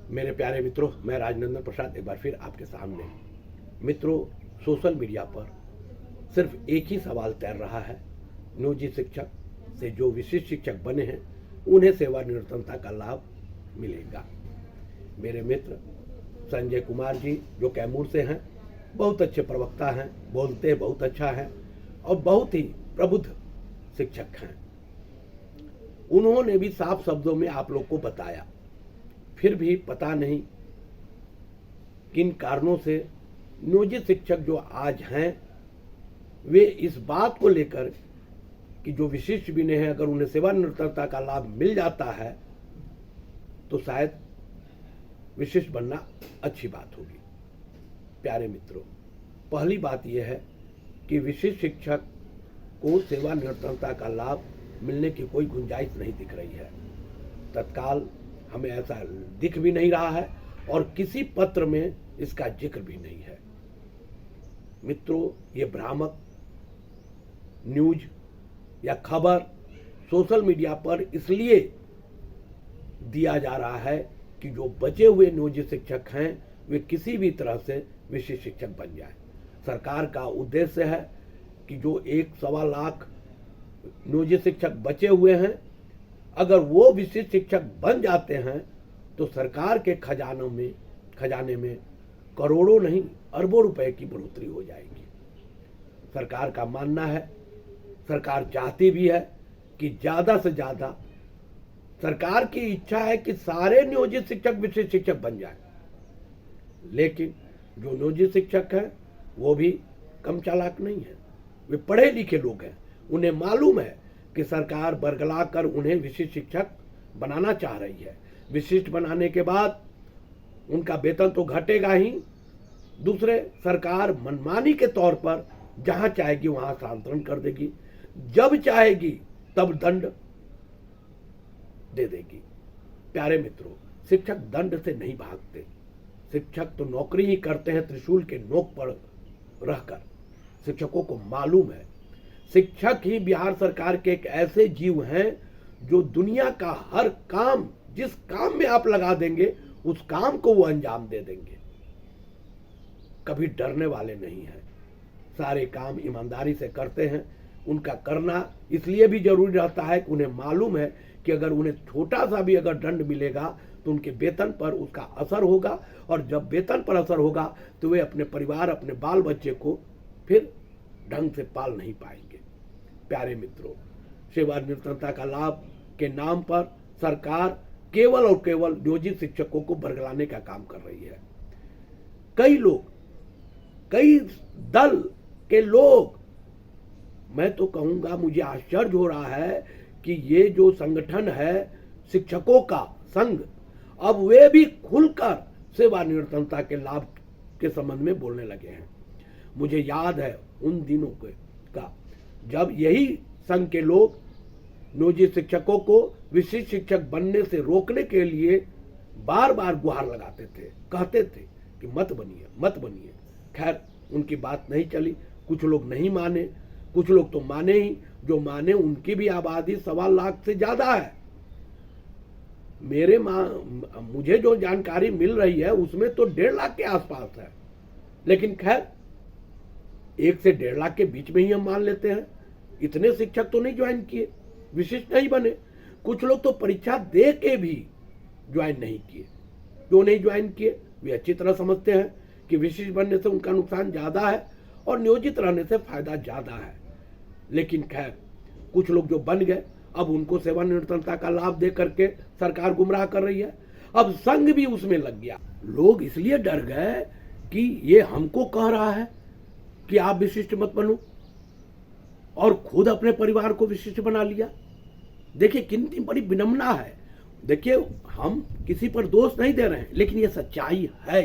मेरे प्यारे मित्रों, मैं राजनंदन प्रसाद एक बार फिर आपके सामने। मित्रों, सोशल मीडिया पर सिर्फ एक ही सवाल तैर रहा है। नियोजित शिक्षक से जो विशिष्ट शिक्षक बने हैं उन्हें सेवानिवृत्तता का लाभ मिलेगा। मेरे मित्र संजय कुमार जी जो कैमूर से हैं, बहुत अच्छे प्रवक्ता हैं, बोलते बहुत अच्छा है और बहुत ही प्रबुद्ध शिक्षक हैं। उन्होंने भी साफ शब्दों में आप लोग को बताया, फिर भी पता नहीं किन कारणों से नियोजित शिक्षक जो आज हैं वे इस बात को लेकर कि जो विशिष्ट विनय है अगर उन्हें सेवानिवृत्तता का लाभ मिल जाता है तो शायद विशिष्ट बनना अच्छी बात होगी। प्यारे मित्रों, पहली बात यह है कि विशिष्ट शिक्षक को सेवानिवृत्तता का लाभ मिलने की कोई गुंजाइश नहीं दिख रही है। तत्काल हमें ऐसा दिख भी नहीं रहा है और किसी पत्र में इसका जिक्र भी नहीं है। मित्रों, ये भ्रामक न्यूज या खबर सोशल मीडिया पर इसलिए दिया जा रहा है कि जो बचे हुए नियोजित शिक्षक हैं वे किसी भी तरह से विशिष्ट शिक्षक बन जाए। सरकार का उद्देश्य है कि जो 1-1.25 लाख नियोजित शिक्षक बचे हुए हैं, अगर वो विशिष्ट शिक्षक बन जाते हैं तो सरकार के खजाने में करोड़ों नहीं अरबों रुपए की बढ़ोतरी हो जाएगी। सरकार का मानना है, सरकार चाहती भी है कि ज्यादा से ज्यादा, सरकार की इच्छा है कि सारे नियोजित शिक्षक विशिष्ट शिक्षक बन जाए। लेकिन जो नियोजित शिक्षक हैं वो भी कम चालाक नहीं है, वे पढ़े लिखे लोग हैं। उन्हें मालूम है कि सरकार बरगला कर उन्हें विशिष्ट शिक्षक बनाना चाह रही है। विशिष्ट बनाने के बाद उनका वेतन तो घटेगा ही, दूसरे सरकार मनमानी के तौर पर जहां चाहेगी वहां स्थानांतरण कर देगी, जब चाहेगी तब दंड दे देगी। प्यारे मित्रों, शिक्षक दंड से नहीं भागते। शिक्षक तो नौकरी ही करते हैं त्रिशूल के नोक पर रहकर। शिक्षकों को मालूम है शिक्षक ही बिहार सरकार के एक ऐसे जीव हैं जो दुनिया का हर काम, जिस काम में आप लगा देंगे उस काम को वो अंजाम दे देंगे। कभी डरने वाले नहीं हैं, सारे काम ईमानदारी से करते हैं। उनका करना इसलिए भी जरूरी रहता है कि उन्हें मालूम है कि अगर उन्हें छोटा सा भी अगर दंड मिलेगा तो उनके वेतन पर उसका असर होगा, और जब वेतन पर असर होगा तो वे अपने परिवार, अपने बाल बच्चे को फिर ढंग से पाल नहीं पाएंगे। प्यारे मित्रों, सेवानिवृत्तता का लाभ के नाम पर सरकार केवल और केवल नियोजित शिक्षकों को बरगलाने का काम कर रही है। कई लोग, कई दल के लोग, मैं तो कहूंगा मुझे आश्चर्य हो रहा है कि ये जो संगठन है शिक्षकों का संघ, अब वे भी खुलकर सेवानिवृत्तता के लाभ के संबंध में बोलने लगे हैं। मुझे याद है उन दिनों का जब यही संघ के लोग नियोजित शिक्षकों को विशिष्ट शिक्षक बनने से रोकने के लिए बार बार गुहार लगाते थे, कहते थे कि मत बनिए, मत बनिए। खैर, उनकी बात नहीं चली। कुछ लोग नहीं माने, कुछ लोग तो माने ही। जो माने उनकी भी आबादी 1.25 लाख से ज्यादा है। मुझे जो जानकारी मिल रही है उसमें तो 1.5 लाख के आसपास है। लेकिन खैर, 1 से 1.5 लाख के बीच में ही हम मान लेते हैं। इतने शिक्षक तो नहीं ज्वाइन किए, विशिष्ट नहीं बने। कुछ लोग तो परीक्षा दे के भी ज्वाइन नहीं किए। जो नहीं ज्वाइन किए वे अच्छी तरह समझते हैं कि विशिष्ट बनने से उनका नुकसान ज्यादा है और नियोजित रहने से फायदा ज्यादा है। लेकिन खैर, कुछ लोग जो बन गए, अब उनको सेवानिवृत्तता का लाभ दे करके सरकार गुमराह कर रही है। अब संघ भी उसमें लग गया। लोग इसलिए डर गए कि ये हमको कह रहा है कि आप विशिष्ट मत बनो, और खुद अपने परिवार को विशिष्ट बना लिया। देखिए कितनी बड़ी विडंबना है। देखिए, हम किसी पर दोष नहीं दे रहे हैं, लेकिन ये सच्चाई है।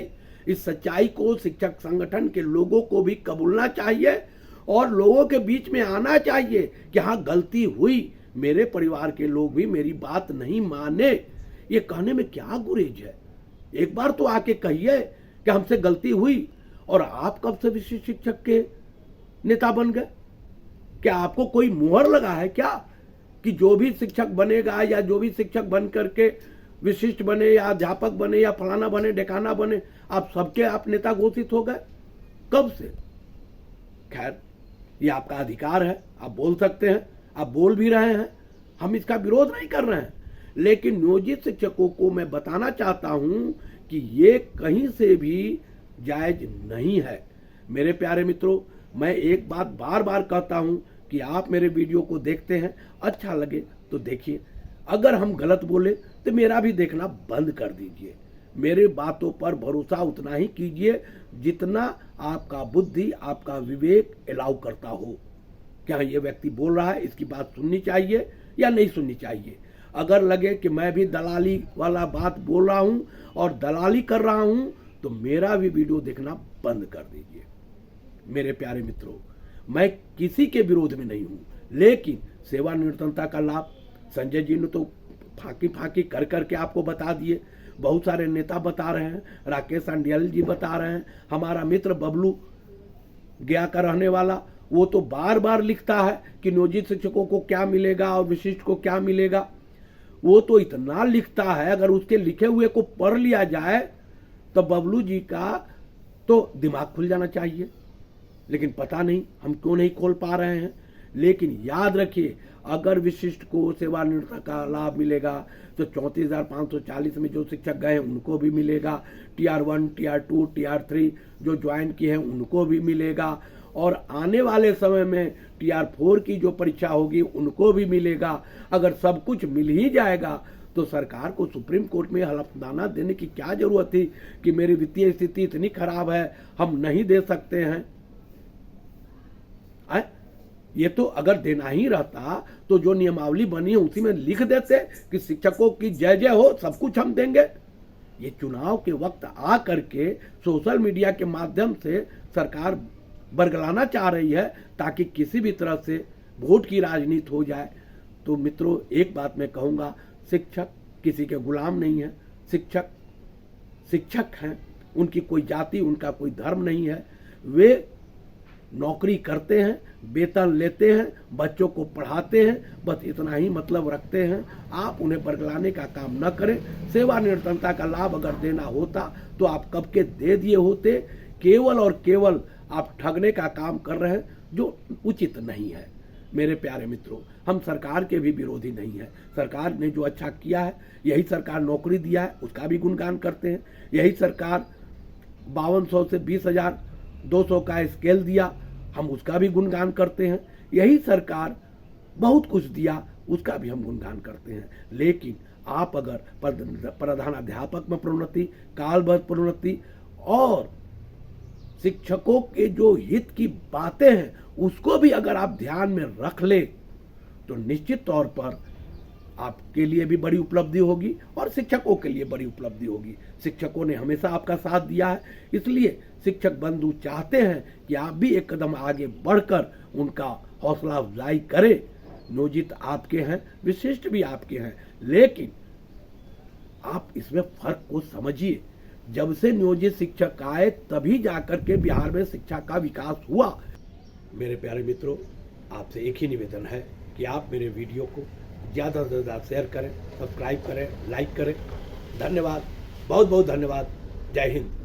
इस सच्चाई को शिक्षक संगठन के लोगों को भी कबूलना चाहिए और लोगों के बीच में आना चाहिए कि हाँ, गलती हुई, मेरे परिवार के लोग भी मेरी बात नहीं माने। ये कहने में क्या गुरेज है? एक बार तो आके कहिए कि हमसे गलती हुई। और आप कब से विशिष्ट शिक्षक के नेता बन गए? क्या आपको कोई मुहर लगा है क्या कि जो भी शिक्षक बनेगा या जो भी शिक्षक बन करके विशिष्ट बने या अध्यापक बने या फलाना बने ढेकाना बने, आप सबके आप नेता घोषित हो गए? कब से? खैर, ये आपका अधिकार है, आप बोल सकते हैं, आप बोल भी रहे हैं, हम इसका विरोध नहीं कर रहे हैं। लेकिन नियोजित शिक्षकों को मैं बताना चाहता हूं कि ये कहीं से भी जायज नहीं है। मेरे प्यारे मित्रों, मैं एक बात बार बार कहता हूं कि आप मेरे वीडियो को देखते हैं, अच्छा लगे तो देखिए, अगर हम गलत बोले तो मेरा भी देखना बंद कर दीजिए। मेरे बातों पर भरोसा उतना ही कीजिए जितना आपका बुद्धि, आपका विवेक अलाउ करता हो। क्या ये व्यक्ति बोल रहा है, इसकी बात सुननी चाहिए या नहीं सुननी चाहिए? अगर लगे कि मैं भी दलाली वाला बात बोल रहा हूं और दलाली कर रहा हूं तो मेरा भी वीडियो देखना बंद कर दीजिए। मेरे प्यारे मित्रों, मैं किसी के विरोध में नहीं हूं, लेकिन सेवानिवृत्तता का लाभ संजय जी ने तो फांकी फांकी कर करके आपको बता दिए, बहुत सारे नेता बता रहे हैं, राकेश अंडियल जी बता रहे हैं, हमारा मित्र बबलू गया का रहने वाला, वो तो बार बार लिखता है कि नियोजित शिक्षकों को क्या मिलेगा और विशिष्ट को क्या मिलेगा। वो तो इतना लिखता है, अगर उसके लिखे हुए को पढ़ लिया जाए तो बबलू जी का तो दिमाग खुल जाना चाहिए। लेकिन पता नहीं हम क्यों नहीं खोल पा रहे हैं। लेकिन याद रखिए, अगर विशिष्ट को सेवानिवृत्ति का लाभ मिलेगा तो 34,540 में जो शिक्षक गए हैं उनको भी मिलेगा, टीआर 1, टीआर 2, टीआर 3 जो ज्वाइन किए हैं उनको भी मिलेगा, और आने वाले समय में टीआर 4 की जो परीक्षा होगी उनको भी मिलेगा। अगर सब कुछ मिल ही जाएगा तो सरकार को सुप्रीम कोर्ट में हलफनामा देने की क्या जरूरत थी कि मेरी वित्तीय स्थिति इतनी खराब है, हम नहीं दे सकते हैं। ये तो अगर देना ही रहता तो जो नियमावली बनी है उसी में लिख देते कि शिक्षकों की जय जय हो, सब कुछ हम देंगे। ये चुनाव के वक्त आ करके सोशल मीडिया के माध्यम से सरकार बरगलाना चाह रही है ताकि किसी भी तरह से वोट की राजनीति हो जाए। तो मित्रों, एक बात मैं कहूंगा, शिक्षक किसी के गुलाम नहीं है। शिक्षक शिक्षक हैं, उनकी कोई जाति, उनका कोई धर्म नहीं है। वे नौकरी करते हैं, वेतन लेते हैं, बच्चों को पढ़ाते हैं, बस इतना ही मतलब रखते हैं। आप उन्हें बरगलाने का काम न करें। सेवानिवृत्तता का लाभ अगर देना होता तो आप कब के दे दिए होते। केवल और केवल आप ठगने का काम कर रहे हैं जो उचित नहीं है। मेरे प्यारे मित्रों, हम सरकार के भी विरोधी नहीं है। सरकार ने जो अच्छा किया है, यही सरकार नौकरी दिया है उसका भी गुणगान करते हैं। यही सरकार 5200 से 20,200 का स्केल दिया, हम उसका भी गुणगान करते हैं। यही सरकार बहुत कुछ दिया, उसका भी हम गुणगान करते हैं। लेकिन आप अगर प्रधानाध्यापक में प्रोन्नति, कालबद्ध प्रोन्नति और शिक्षकों के जो हित की बातें हैं उसको भी अगर आप ध्यान में रख ले तो निश्चित तौर पर आपके लिए भी बड़ी उपलब्धि होगी और शिक्षकों के लिए बड़ी उपलब्धि होगी। शिक्षकों ने हमेशा आपका साथ दिया है, इसलिए शिक्षक बंधु चाहते हैं कि आप भी एक कदम आगे बढ़कर उनका हौसला अफजाई करें। नियोजित आपके हैं, विशिष्ट भी आपके हैं, लेकिन आप इसमें फर्क को समझिए। जब से नियोजित शिक्षक आए तभी जाकर के बिहार में शिक्षा का विकास हुआ। मेरे प्यारे मित्रों, आपसे एक ही निवेदन है कि आप मेरे वीडियो को ज़्यादा से ज़्यादा शेयर करें, सब्सक्राइब करें, लाइक करें। धन्यवाद, बहुत बहुत धन्यवाद। जय हिंद।